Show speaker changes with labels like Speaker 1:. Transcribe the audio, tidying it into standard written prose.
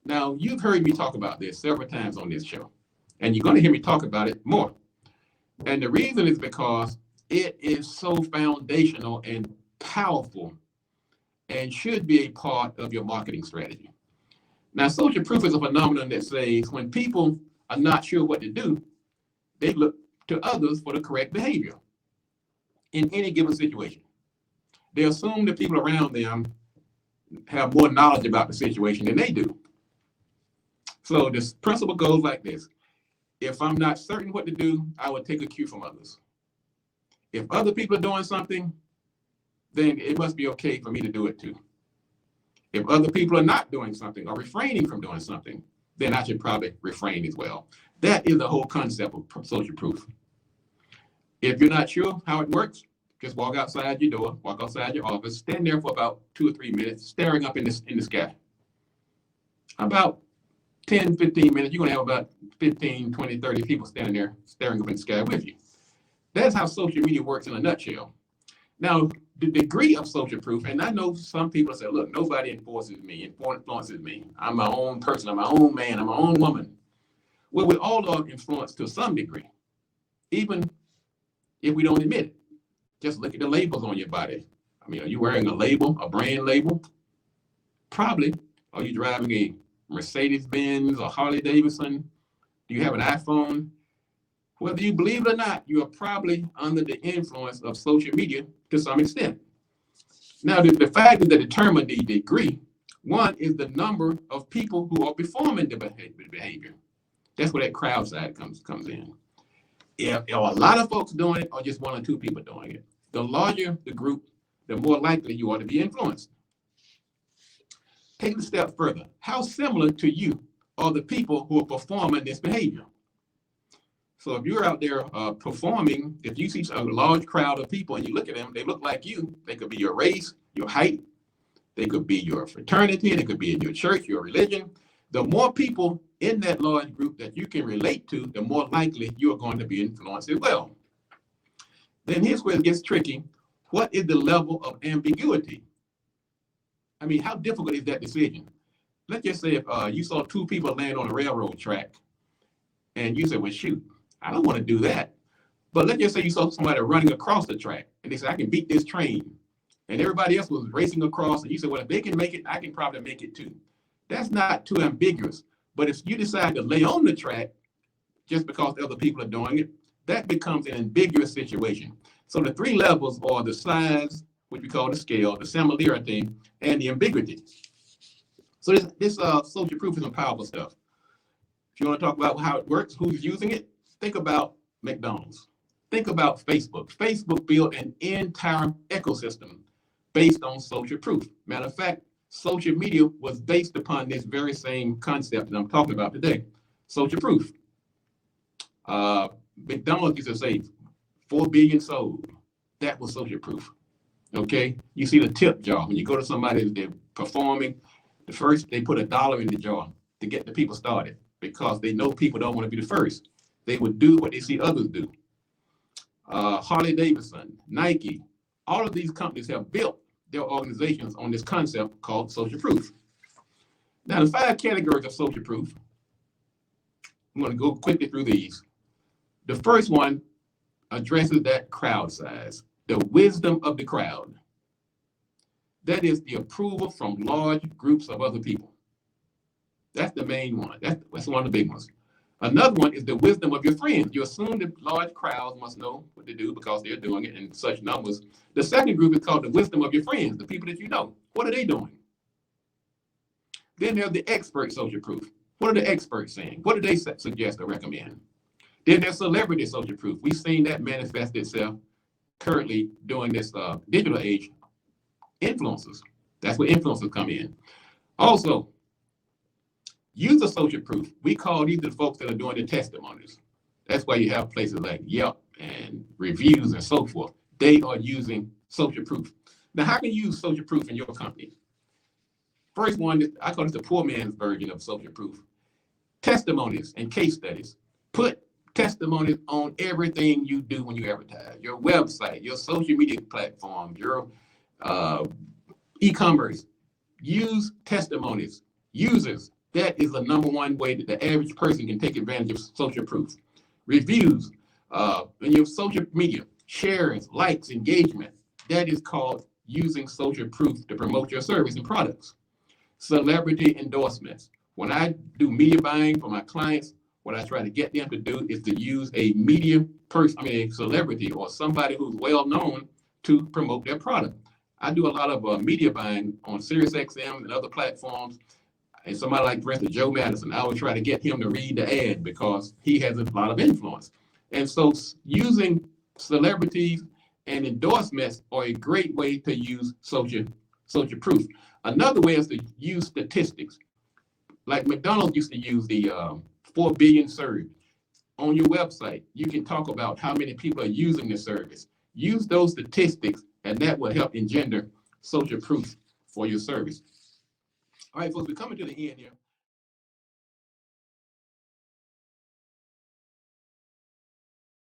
Speaker 1: Now, you've heard me talk about this several times on this show, and you're going to hear me talk about it more. And the reason is because it is so foundational and powerful and should be a part of your marketing strategy. Now, social proof is a phenomenon that says when people are not sure what to do, they look to others for the correct behavior in any given situation. They assume that people around them have more knowledge about the situation than they do. So this principle goes like this. If I'm not certain what to do, I will take a cue from others. If other people are doing something, then it must be okay for me to do it too. If other people are not doing something or refraining from doing something, then I should probably refrain as well. That is the whole concept of social proof. If you're not sure how it works, just walk outside your door, walk outside your office, stand there for about 2 or 3 minutes, staring up in the sky. About 10, 15 minutes, you're going to have about 15, 20, 30 people standing there staring up in the sky with you. That's how social media works in a nutshell. Now, the degree of social proof, and I know some people say, look, nobody influences me. I'm my own person. I'm my own man. I'm my own woman. Well, we all are influenced to some degree, even if we don't admit it. Just look at the labels on your body. I mean, are you wearing a label, a brand label? Probably. Are you driving a Mercedes-Benz or Harley Davidson? Do you have an iPhone? Whether you believe it or not, you are probably under the influence of social media to some extent. Now, the factors that determine the degree, one is the number of people who are performing the behavior. That's where that crowd side comes in. If a lot of folks doing it or just 1 or 2 people doing it, the larger the group, the more likely you are to be influenced. Take it a step further. How similar to you are the people who are performing this behavior? So if you're out there performing, if you see a large crowd of people and you look at them, they look like you. They could be your race, your height. They could be your fraternity. They could be in your church, your religion. The more people in that large group that you can relate to, the more likely you are going to be influenced as well. Then here's where it gets tricky. What is the level of ambiguity? I mean, how difficult is that decision? Let's just say if you saw 2 people land on a railroad track and you said, well, shoot, I don't want to do that. But let's just say you saw somebody running across the track and they said, I can beat this train. And everybody else was racing across and you said, well, if they can make it, I can probably make it too. That's not too ambiguous. But if you decide to lay on the track just because other people are doing it, that becomes an ambiguous situation. So the 3 levels are the size, which we call the scale, the similarity, and the ambiguity. So this social proof is some powerful stuff. If you want to talk about how it works, who's using it, think about McDonald's. Think about Facebook. Facebook built an entire ecosystem based on social proof. Matter of fact, social media was based upon this very same concept that I'm talking about today, social proof. McDonald's used to say 4 billion sold. That was social proof. Okay, you see the tip jar. When you go to somebody they're performing, the first they put $1 in the jar to get the people started because they know people don't want to be the first. They would do what they see others do. Harley Davidson, Nike, all of these companies have built their organizations on this concept called social proof. Now, the 5 categories of social proof, I'm going to go quickly through these. The first one addresses that crowd size, the wisdom of the crowd. That is the approval from large groups of other people. That's the main one. That's one of the big ones. Another one is the wisdom of your friends. You assume that large crowds must know what to do because they're doing it in such numbers. The second group is called the wisdom of your friends, the people that you know. What are they doing? Then there's the expert social proof. What are the experts saying? What do they suggest or recommend? Then there's celebrity social proof. We've seen that manifest itself currently during this digital age. Influencers. That's where influencers come in. Also, user social proof. We call these the folks that are doing the testimonies. That's why you have places like Yelp and reviews and so forth. They are using social proof. Now, how can you use social proof in your company? First one, I call it the poor man's version of social proof. Testimonies and case studies. Put testimonies on everything you do when you advertise. Your website, your social media platform, your e-commerce. Use testimonies. Users. That is the number one way that the average person can take advantage of social proof. Reviews, in your social media, shares, likes, engagement. That is called using social proof to promote your service and products. Celebrity endorsements. When I do media buying for my clients, what I try to get them to do is to use a media person, a celebrity or somebody who's well known to promote their product. I do a lot of media buying on SiriusXM and other platforms. And somebody like, for instance, Joe Madison, I would try to get him to read the ad because he has a lot of influence. And so using celebrities and endorsements are a great way to use social proof. Another way is to use statistics. Like McDonald's used to use the 4 billion served. On your website, you can talk about how many people are using the service. Use those statistics, and that will help engender social proof for your service. All right, folks, we're coming to the end here.